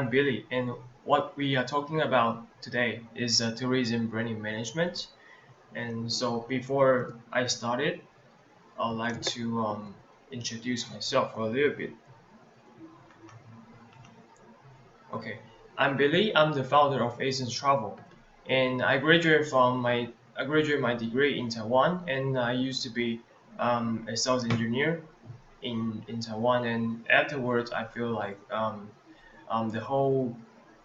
I'm Billy, and what we are talking about today is tourism branding management. And so before I started, I'd like to introduce myself a little bit. Okay, I'm Billy. I'm the founder of Asian Travel, and I graduated my degree in Taiwan, and I used to be a sales engineer in Taiwan. And afterwards, I feel like the whole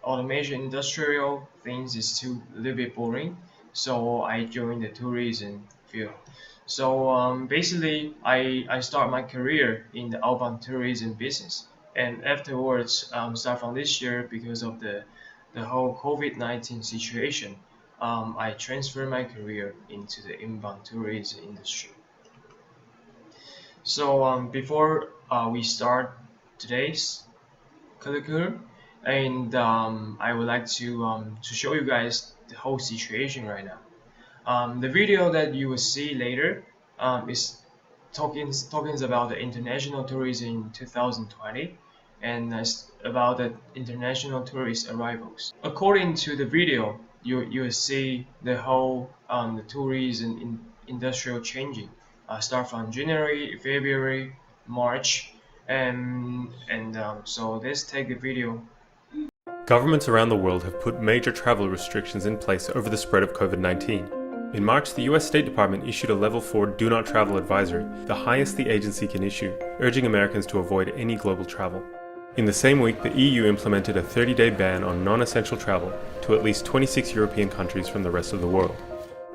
automation industrial things is too a little bit boring, so I joined the tourism field. So basically, I start my career in the outbound tourism business, and afterwards, start from this year because of the whole COVID-19 situation, I transferred my career into the inbound tourism industry. So before we start today's curriculum, and I would like to show you guys the whole situation right now. The video that you will see later is talking about the international tourism in 2020, and it's about the international tourist arrivals. According to the video, you will see the whole the tourism industrial changing. Start from January, February, March, and so let's take the video. Governments around the world have put major travel restrictions in place over the spread of COVID-19. In March, the US State Department issued a Level 4 Do Not Travel advisory, the highest the agency can issue, urging Americans to avoid any global travel. In the same week, the EU implemented a 30-day ban on non-essential travel to at least 26 European countries from the rest of the world.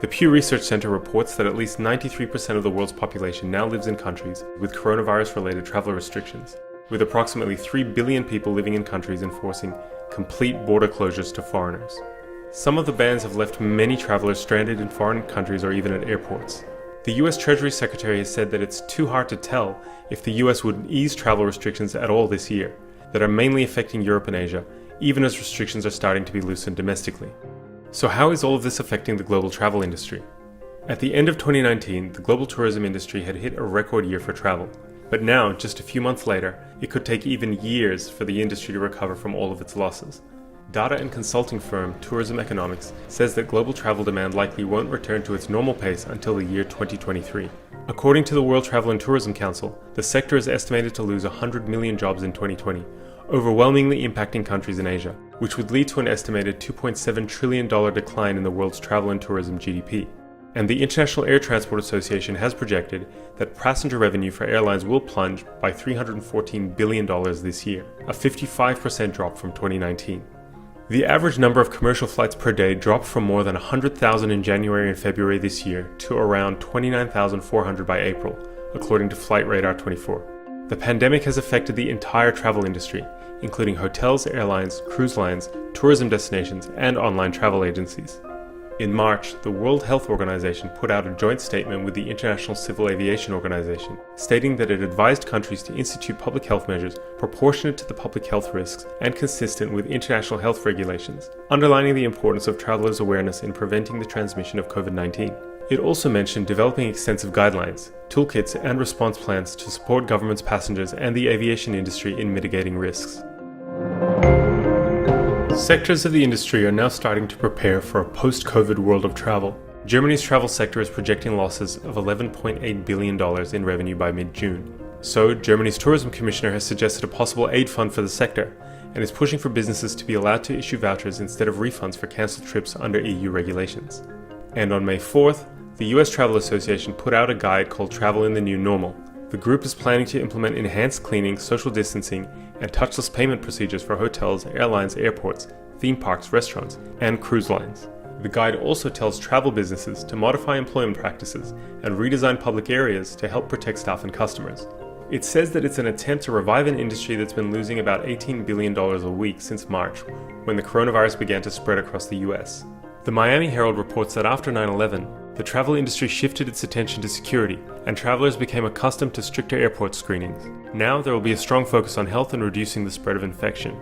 The Pew Research Center reports that at least 93% of the world's population now lives in countries with coronavirus-related travel restrictions, with approximately 3 billion people living in countries enforcing complete border closures to foreigners. Some of the bans have left many travelers stranded in foreign countries or even at airports. The US Treasury Secretary has said that it's too hard to tell if the US would ease travel restrictions at all this year, that are mainly affecting Europe and Asia, even as restrictions are starting to be loosened domestically. So how is all of this affecting the global travel industry? At the end of 2019, the global tourism industry had hit a record year for travel. But now, just a few months later, it could take even years for the industry to recover from all of its losses. Data and consulting firm Tourism Economics says that global travel demand likely won't return to its normal pace until the year 2023. According to the World Travel and Tourism Council, the sector is estimated to lose 100 million jobs in 2020, overwhelmingly impacting countries in Asia, which would lead to an estimated $2.7 trillion decline in the world's travel and tourism GDP. And the International Air Transport Association has projected that passenger revenue for airlines will plunge by $314 billion this year, a 55% drop from 2019. The average number of commercial flights per day dropped from more than 100,000 in January and February this year to around 29,400 by April, according to Flight Radar 24. The pandemic has affected the entire travel industry, including hotels, airlines, cruise lines, tourism destinations, and online travel agencies. In March, the World Health Organization put out a joint statement with the International Civil Aviation Organization, stating that it advised countries to institute public health measures proportionate to the public health risks and consistent with international health regulations, underlining the importance of travelers' awareness in preventing the transmission of COVID-19. It also mentioned developing extensive guidelines, toolkits, and response plans to support governments, passengers, and the aviation industry in mitigating risks. Sectors of the industry are now starting to prepare for a post-COVID world of travel. Germany's travel sector is projecting losses of $11.8 billion in revenue by mid-June. So, Germany's tourism commissioner has suggested a possible aid fund for the sector, and is pushing for businesses to be allowed to issue vouchers instead of refunds for cancelled trips under EU regulations. And on May 4th, the US Travel Association put out a guide called Travel in the New Normal. The group is planning to implement enhanced cleaning, social distancing, and touchless payment procedures for hotels, airlines, airports, theme parks, restaurants, and cruise lines. The guide also tells travel businesses to modify employment practices and redesign public areas to help protect staff and customers. It says that it's an attempt to revive an industry that's been losing about $18 billion a week since March, when the coronavirus began to spread across the US. The Miami Herald reports that after 9/11, the travel industry shifted its attention to security, and travelers became accustomed to stricter airport screenings. Now there will be a strong focus on health and reducing the spread of infection.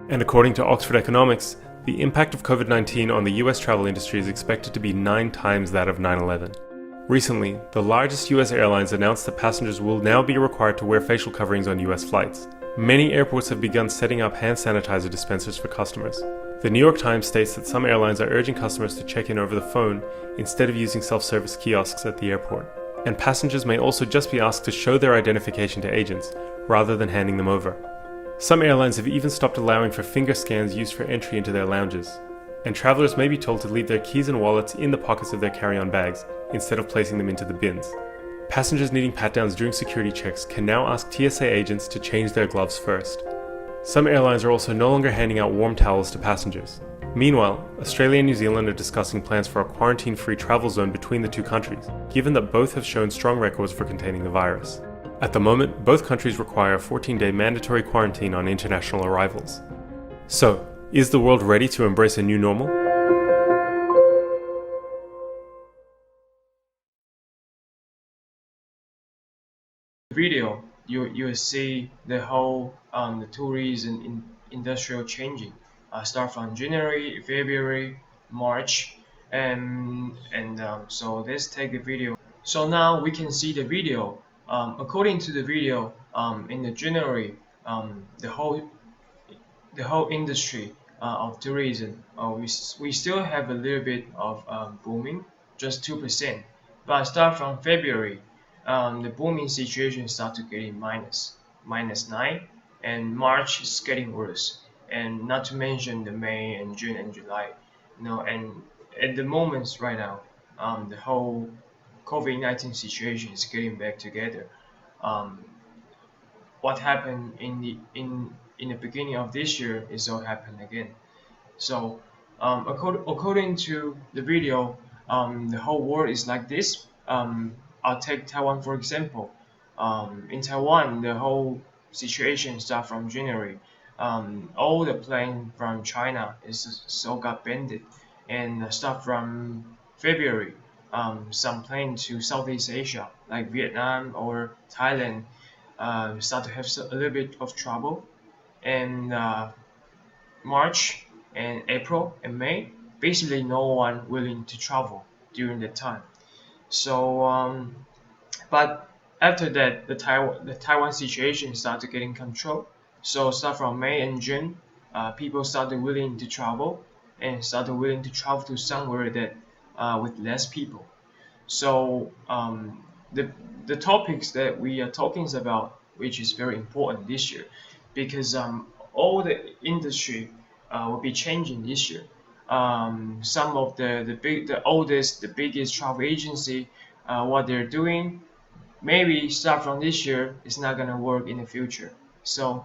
And according to Oxford Economics, the impact of COVID-19 on the US travel industry is expected to be 9 times that of 9/11. Recently, the largest US airlines announced that passengers will now be required to wear facial coverings on US flights. Many airports have begun setting up hand sanitizer dispensers for customers. The New York Times states that some airlines are urging customers to check in over the phone instead of using self-service kiosks at the airport. And passengers may also just be asked to show their identification to agents, rather than handing them over. Some airlines have even stopped allowing for finger scans used for entry into their lounges. And travelers may be told to leave their keys and wallets in the pockets of their carry-on bags, instead of placing them into the bins. Passengers needing pat-downs during security checks can now ask TSA agents to change their gloves first. Some airlines are also no longer handing out warm towels to passengers. Meanwhile, Australia and New Zealand are discussing plans for a quarantine-free travel zone between the two countries, given that both have shown strong records for containing the virus. At the moment, both countries require a 14-day mandatory quarantine on international arrivals. So, is the world ready to embrace a new normal? Video, you see the whole the tourism industrial changing. Start from January, February, March, so let's take the video. So now we can see the video. According to the video, in the January, the whole industry of tourism, we still have a little bit of booming, just 2%. But start from February, the booming situation start to get in minus 9, and March is getting worse. And not to mention the May and June and July, and at the moment right now, the whole COVID-19 situation is getting back together. Um, what happened in the beginning of this year is all happened again. So according to the video, the whole world is like this. I'll take Taiwan for example. In Taiwan, the whole situation start from January. All the plane from China is so got banned, and start from February, some plane to Southeast Asia like Vietnam or Thailand start to have a little bit of trouble, and March and April and May, basically no one willing to travel during that time. So, but after that, the Taiwan situation started getting control. So start from May and June, people started willing to travel and started willing to travel to somewhere that with less people. So the topics that we are talking about, which is very important this year, because all the industry will be changing this year. Some of the oldest, the biggest travel agency, what they're doing, maybe start from this year, it's not gonna work in the future. So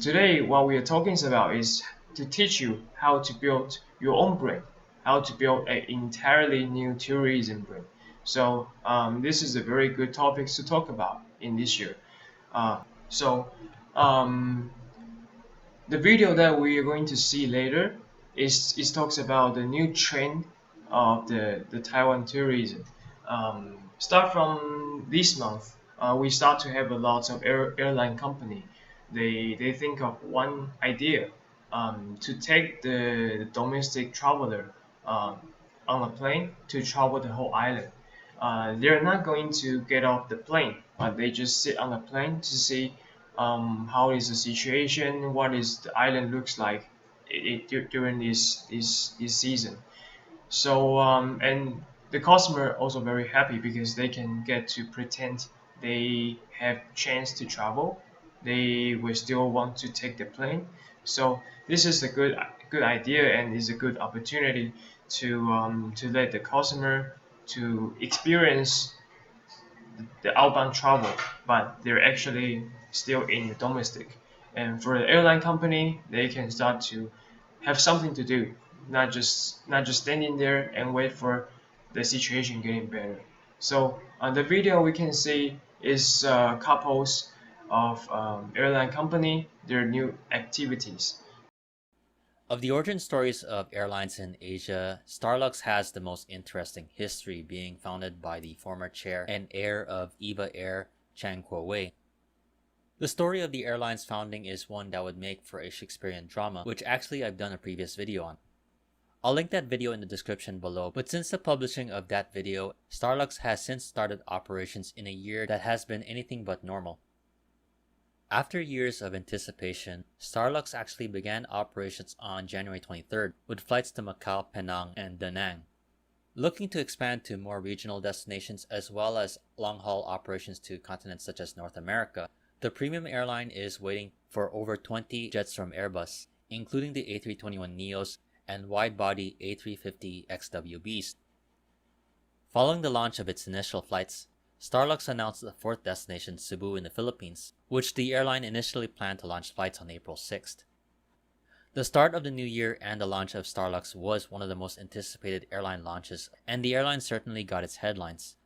today, what we are talking about is to teach you how to build your own brand, how to build an entirely new tourism brand. So this is a very good topic to talk about in this year. So um, the video that we are going to see later is talks about the new trend of the Taiwan tourism. Start from this month, we start to have a lot of airline company. They think of one idea, to take the domestic traveler um, on a plane to travel the whole island. They're not going to get off the plane, but they just sit on the plane to see how is the situation, what is the island looks like during this season. So and the customer also very happy because they can get to pretend they have chance to travel. They will still want to take the plane. So this is a good idea and is a good opportunity to let the customer to experience the outbound travel, but they're actually still in the domestic. And for the airline company, they can start to have something to do, not just standing there and wait for the situation getting better. So on the video, we can see is couples of airline company their new activities. Of the origin stories of airlines in Asia, Starlux has the most interesting history, being founded by the former chair and heir of EVA Air, Chang Kuo-wei. The story of the airline's founding is one that would make for a Shakespearean drama, which actually I've done a previous video on. I'll link that video in the description below, but since the publishing of that video, Starlux has since started operations in a year that has been anything but normal. After years of anticipation, Starlux actually began operations on January 23rd with flights to Macau, Penang, and Da Nang. Looking to expand to more regional destinations as well as long-haul operations to continents such as North America, the premium airline is waiting for over 20 jets from Airbus, including the A321neos and wide-body A350XWBs. Following the launch of its initial flights, Starlux announced the fourth destination, Cebu in the Philippines, which the airline initially planned to launch flights on April 6th. The start of the new year and the launch of Starlux was one of the most anticipated airline launches, and the airline certainly got its headlines.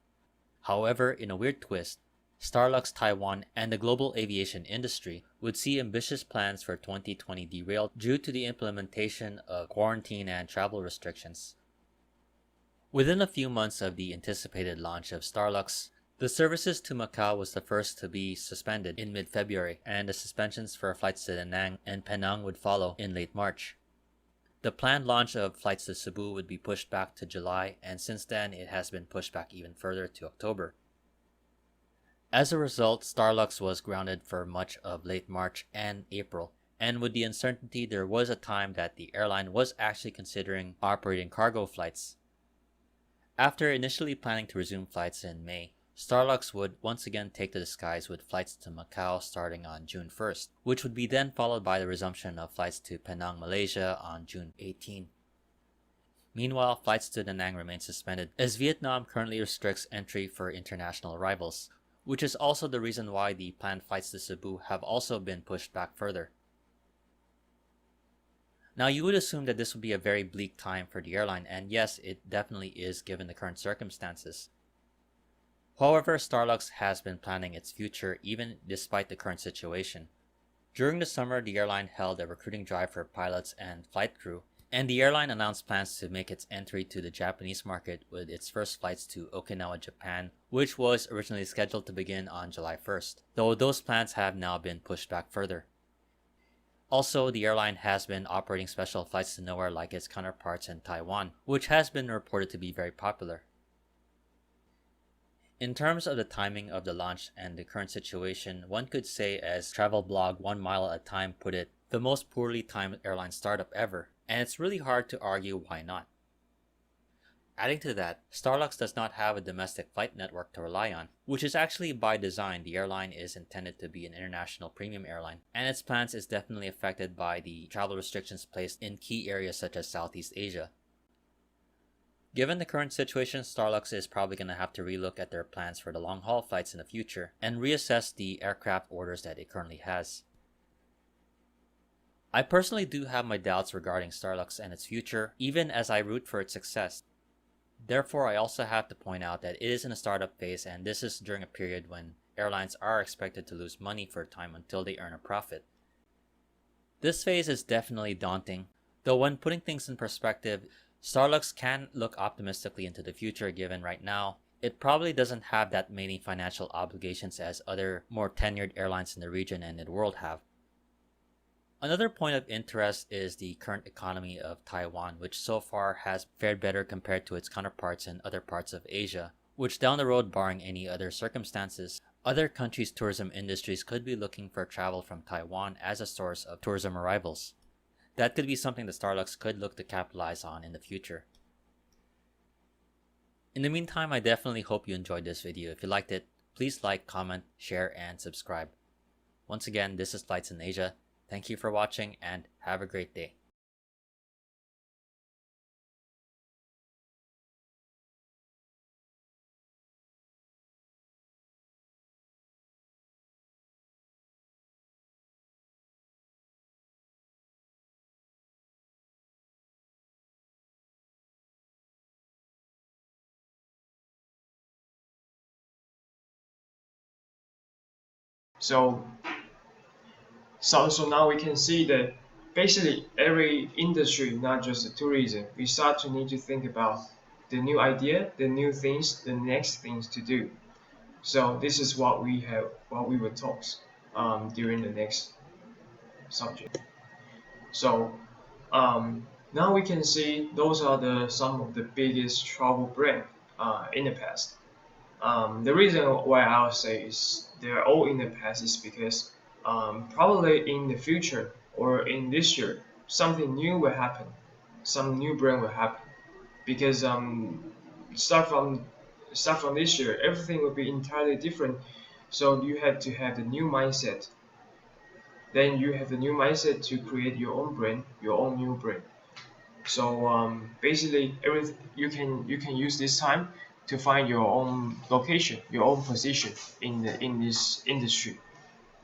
However, in a weird twist, Starlux Taiwan and the global aviation industry would see ambitious plans for 2020 derailed due to the implementation of quarantine and travel restrictions. Within a few months of the anticipated launch of Starlux, the services to Macau was the first to be suspended in mid-February, and the suspensions for flights to Da Nang and Penang would follow in late March. The planned launch of flights to Cebu would be pushed back to July, and since then it has been pushed back even further to October. As a result, Starlux was grounded for much of late March and April, and with the uncertainty, there was a time that the airline was actually considering operating cargo flights. After initially planning to resume flights in May, Starlux would once again take to the skies with flights to Macau starting on June 1st, which would be then followed by the resumption of flights to Penang, Malaysia on June 18. Meanwhile, flights to Da Nang remain suspended as Vietnam currently restricts entry for international arrivals, which is also the reason why the planned flights to Cebu have also been pushed back further. Now, you would assume that this would be a very bleak time for the airline, and yes, it definitely is given the current circumstances. However, Starlux has been planning its future even despite the current situation. During the summer, the airline held a recruiting drive for pilots and flight crew, and the airline announced plans to make its entry to the Japanese market with its first flights to Okinawa, Japan, which was originally scheduled to begin on July 1st, though those plans have now been pushed back further. Also, the airline has been operating special flights to nowhere like its counterparts in Taiwan, which has been reported to be very popular. In terms of the timing of the launch and the current situation, one could say, as travel blog 1 Mile at a Time put it, the most poorly timed airline startup ever, and it's really hard to argue why not. Adding to that, Starlux does not have a domestic flight network to rely on, which is actually by design. The airline is intended to be an international premium airline, and its plans is definitely affected by the travel restrictions placed in key areas such as Southeast Asia. Given the current situation, Starlux is probably going to have to relook at their plans for the long-haul flights in the future and reassess the aircraft orders that it currently has. I personally do have my doubts regarding Starlux and its future, even as I root for its success. Therefore, I also have to point out that it is in a startup phase, and this is during a period when airlines are expected to lose money for a time until they earn a profit. This phase is definitely daunting, though when putting things in perspective, Starlux can look optimistically into the future given right now it probably doesn't have that many financial obligations as other more tenured airlines in the region and in the world have. Another point of interest is the current economy of Taiwan, which so far has fared better compared to its counterparts in other parts of Asia, which down the road, barring any other circumstances, other countries' tourism industries could be looking for travel from Taiwan as a source of tourism arrivals. That could be something that Starlux could look to capitalize on in the future. In the meantime, I definitely hope you enjoyed this video. If you liked it, please like, comment, share, and subscribe. Once again, this is Flights in Asia. Thank you for watching and have a great day. So now we can see that basically every industry, not just the tourism, we start to need to think about the new idea, the new things, the next things to do. So this is what we will talk during the next subject. So now we can see those are some of the biggest travel brands in the past. The reason why I'll say is they're all in the past is because probably in the future or in this year, something new will happen. Some new brand will happen because start from start from this year, everything will be entirely different. So you have to have the new mindset. Then you have the new mindset to create your own brand, your own new brand. So basically, everything you can use this time to find your own location, your own position in this industry.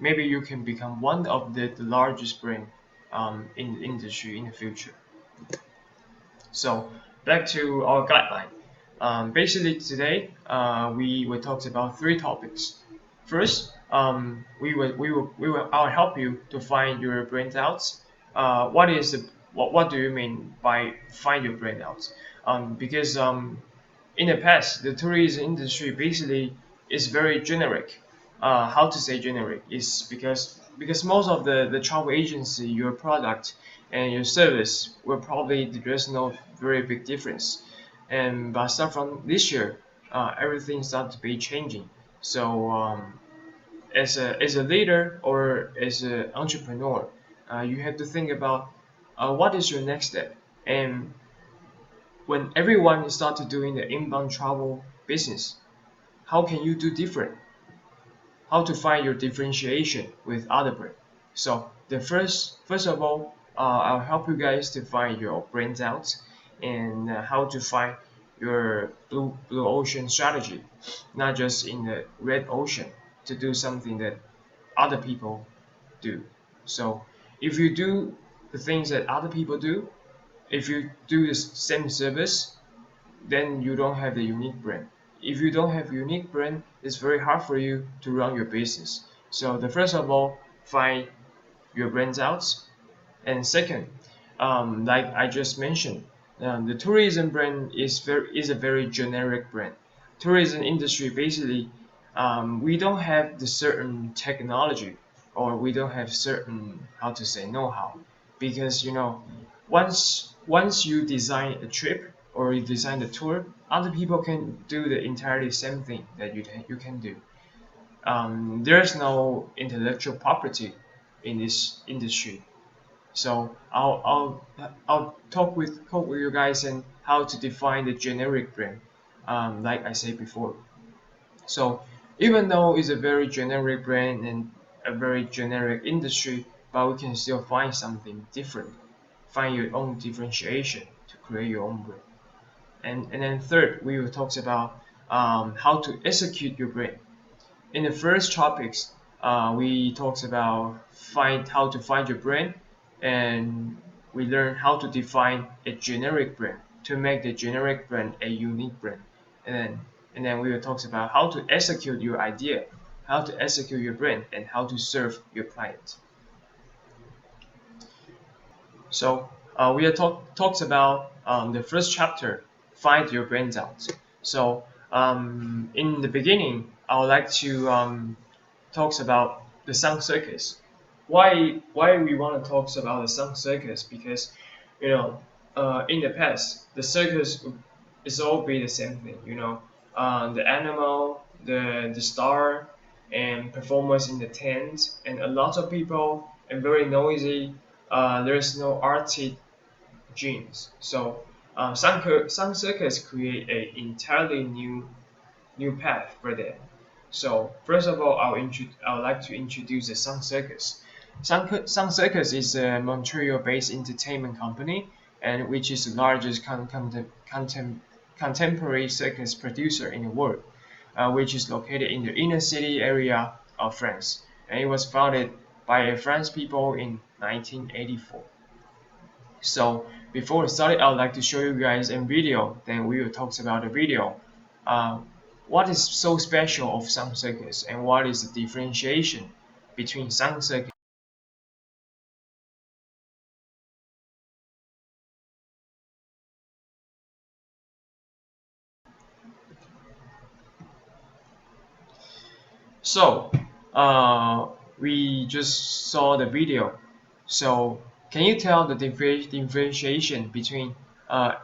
Maybe you can become one of the largest brand in the industry in the future. So back to our guideline. Basically today we will talk about three topics. First, I'll help you to find your brand outs. What do you mean by find your brand outs? Because in the past, the tourism industry basically is very generic. How to say generic is because most of the travel agency, your product and your service will probably there's no very big difference. And but start from this year, everything started to be changing. So as a leader or as an entrepreneur, you have to think about what is your next step. And when everyone started doing the inbound travel business, how can you do different? How to find your differentiation with other brands? So the first of all, I'll help you guys to find your brands out and how to find your blue ocean strategy, not just in the red ocean to do something that other people do. So if you do the things that other people do, if you do the same service, then you don't have the unique brand. If you don't have unique brand, it's very hard for you to run your business. So the first of all, find your brands out, and second, like I just mentioned, the tourism brand is a very generic brand. Tourism industry basically, we don't have the certain technology or we don't have certain how to say know-how because once you design a trip or you design a tour, other people can do the entirely same thing that you can do. There's no intellectual property in this industry. So I'll talk with you guys and how to define the generic brand, like I said before. So even though it's a very generic brand and a very generic industry, but we can still find something different, find your own differentiation to create your own brand. And then third, we will talk about how to execute your brand. In the first topics, we talked about find how to find your brand, and we learned how to define a generic brand to make the generic brand a unique brand. And then we will talk about how to execute your idea, how to execute your brand, and how to serve your client. So we have talked about the first chapter, find your brand out. So in the beginning, I would like to talks about the Sun Circus. Why we want to talk about the Sun Circus? Because in the past the circus is all be the same thing. The animal, the star, and performers in the tent, and a lot of people and very noisy. There's no arty genes. So Sun Circus create a entirely new path for them. So first of all, I would like to introduce the Sun Circus. Sun Circus is a Montreal-based entertainment company, and which is the largest contemporary circus producer in the world, which is located in the inner city area of France. And it was founded by French people in 1984. So before we start, I would like to show you guys a video. Then we will talk about the video. Uh, what is so special of Sun Circus and what is the differentiation between Sun Circus? So we just saw the video. So can you tell the differentiation between the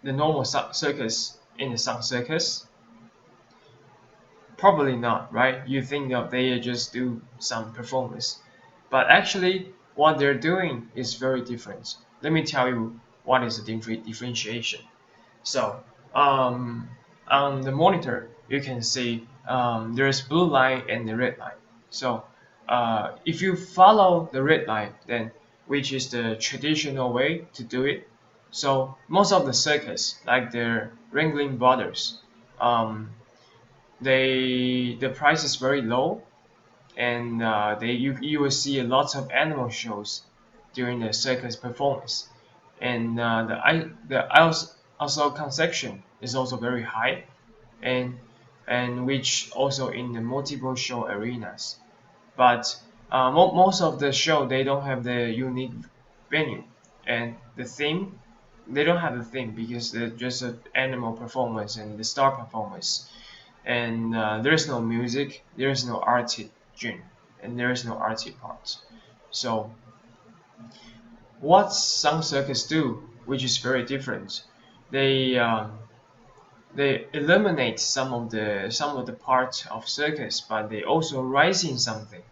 normal circus and the Sun Circus? Probably not, right? You think that they just do some performance. but actually what they're doing is very different. Let me tell you what is the differentiation. So on the monitor, you can see there's blue line and the red line. So if you follow the red line, then which is the traditional way to do it. So most of the circus, like the Ringling Brothers, um, the price is very low, and you will see a lot of animal shows during the circus performance, and also concession is also very high, and which also in the multiple show arenas. But most of the show they don't have the unique venue, and the theme they don't have a theme because they're just an animal performance and the star performance, and there's no music, there's no arty gene, and there's no arty part. So what some circus do, which is very different, they they eliminate some of the parts of circus, but they also rising something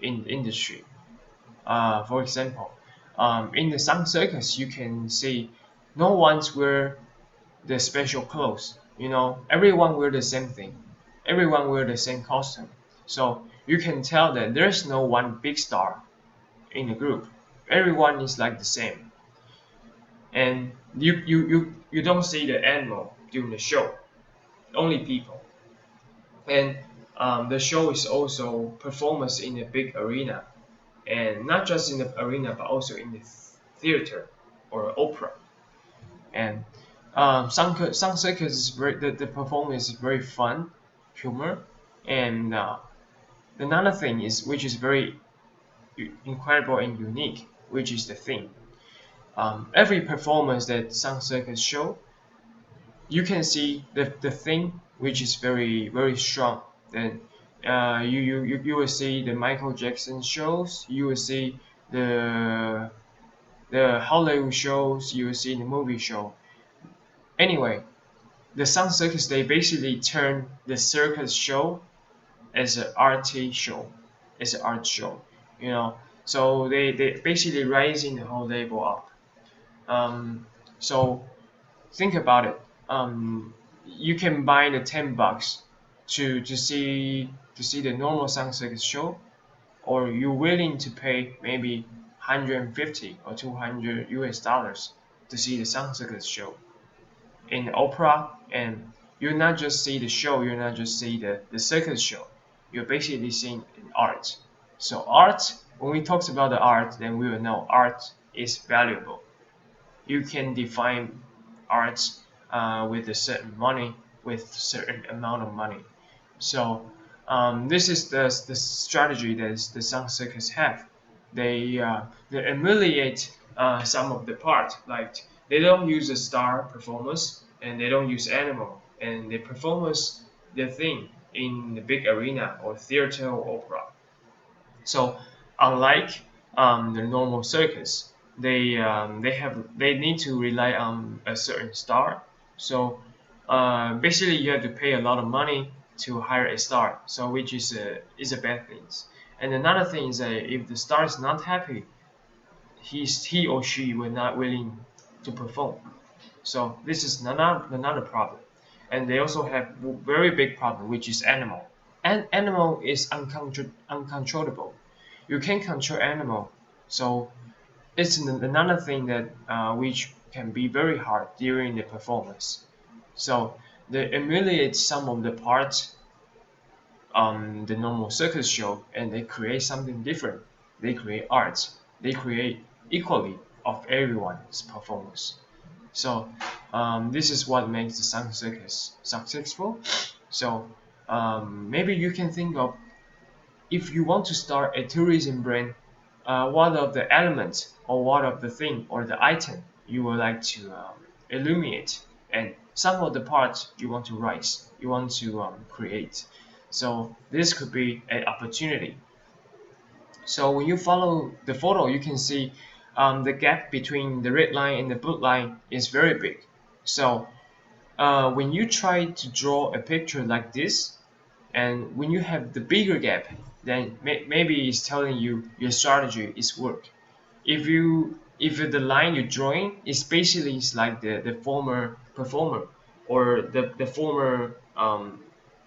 in the industry. For example, in the some circus, you can see no one's wear the special clothes. You know, everyone wear the same thing. Everyone wear the same costume. So you can tell that there's no one big star in the group. Everyone is like the same. And you don't see the animal during the show. Only people. And the show is also performance in a big arena. And not just in the arena, but also in the theater or opera. And some circus is the performance is very fun, humor, and another thing is which is very incredible and unique, which is the theme. Every performance that some circus show, you can see the theme which is very strong. Then you will see the Michael Jackson shows, you will see the Hollywood shows, you will see the movie show. Anyway, the Sun Circus they basically turn the circus show as an art show, as an art show, you know. So they basically raising the whole label up. So think about it. You can buy the $10 to see the normal Sun Circus show, or you're willing to pay maybe 150 or 200 US dollars to see the Sun Circus show in the opera, and you not just see the show, you not just see the circus show, you're basically seeing an art. So art, when we talk about the art, then we will know art is valuable. You can define art with a certain money, with certain amount of money. So this is the strategy that the Sun Circus have. They emulate some of the part, like they don't use a star performance and they don't use animal, and they performance their thing in the big arena or theater or opera. So unlike the normal circus, they need to rely on a certain star. So basically, you have to pay a lot of money to hire a star. So which is a bad thing. And another thing is that if the star is not happy, he or she will not willing to perform. So this is another problem. And they also have very big problem, which is animal. And animal is uncontrollable. You can't control animal. So it's another thing that which can be very hard during the performance. So they emulate some of the parts on the normal circus show, and they create something different. They create art. They create equally of everyone's performance. So this is what makes the Sun Circus successful. So maybe you can think of, if you want to start a tourism brand, what of the elements or what of the thing or the item you would like to illuminate, and some of the parts you want to rise, you want to create. So this could be an opportunity. So when you follow the photo, you can see the gap between the red line and the blue line is very big. So when you try to draw a picture like this, and when you have the bigger gap, then maybe it's telling you your strategy is work. If the line you're drawing is basically is like the former performer or the former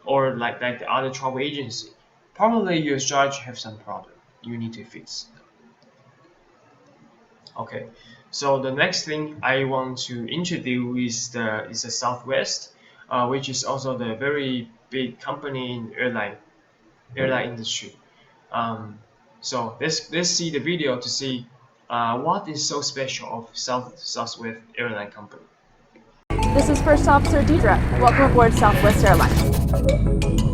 or like the other travel agency, probably your strategy have some problem you need to fix. Okay, so the next thing I want to introduce is the Southwest, which is also the very big company in airline industry. Um, so let's see the video to see what is so special of Southwest Airline Company. This is First Officer Deidre. Welcome aboard Southwest Airlines.